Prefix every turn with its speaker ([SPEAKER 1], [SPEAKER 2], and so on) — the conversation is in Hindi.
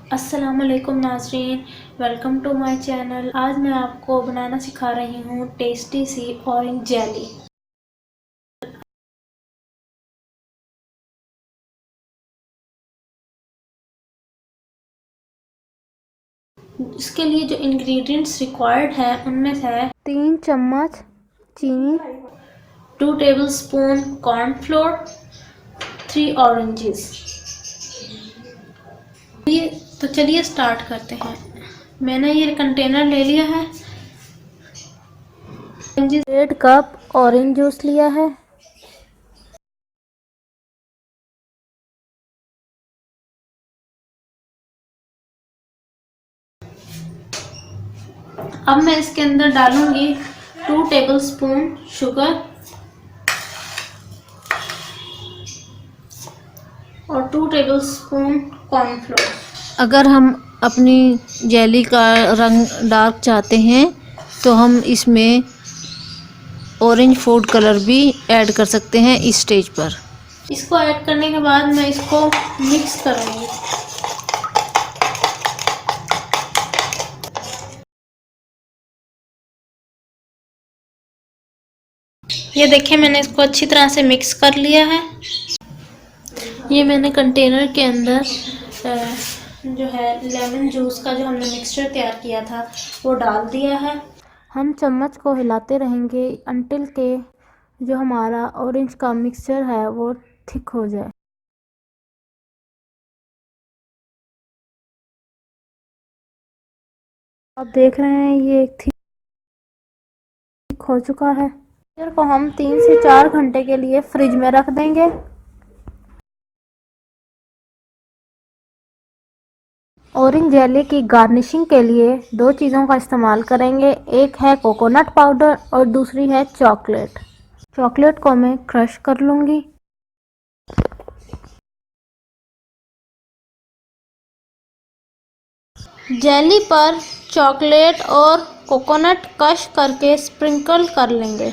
[SPEAKER 1] अस्सलामुअलैकुम नाज़रीन, वेलकम टू माय चैनल। आज मैं आपको बनाना सिखा रही हूँ टेस्टी सी ऑरेंज जेली। इसके लिए जो इंग्रेडिएंट्स रिक्वायर्ड है उनमें से 3 चम्मच चीनी, 2 टेबलस्पून कॉर्नफ्लोर, 3 ऑरेंजेस। तो चलिए स्टार्ट करते हैं। मैंने ये कंटेनर ले लिया है। 1.5 कप ऑरेंज जूस लिया है। अब मैं इसके अंदर डालूंगी 2 टेबलस्पून शुगर और 2 टेबलस्पून कॉर्नफ्लोर।
[SPEAKER 2] अगर हम अपनी जेली का रंग डार्क चाहते हैं तो हम इसमें ऑरेंज फूड कलर भी ऐड कर सकते हैं इस स्टेज पर।
[SPEAKER 1] इसको ऐड करने के बाद मैं इसको मिक्स करूंगी। ये देखिए, मैंने इसको अच्छी तरह से मिक्स कर लिया है। ये मैंने कंटेनर के अंदर जो है लेमन जूस का जो हमने मिक्सचर तैयार किया था वो डाल दिया है। हम चम्मच को हिलाते रहेंगे अंटिल के जो हमारा ऑरेंज का मिक्सचर है वो थिक हो जाए। आप देख रहे हैं ये थिक हो चुका है। मिक्सचर को हम 3 से 4 घंटे के लिए फ्रिज में रख देंगे। ऑरेंज जेली की गार्निशिंग के लिए 2 चीज़ों का इस्तेमाल करेंगे। एक है कोकोनट पाउडर और दूसरी है चॉकलेट। चॉकलेट को मैं क्रश कर लूँगी। जेली पर चॉकलेट और कोकोनट क्रश करके स्प्रिंकल कर लेंगे।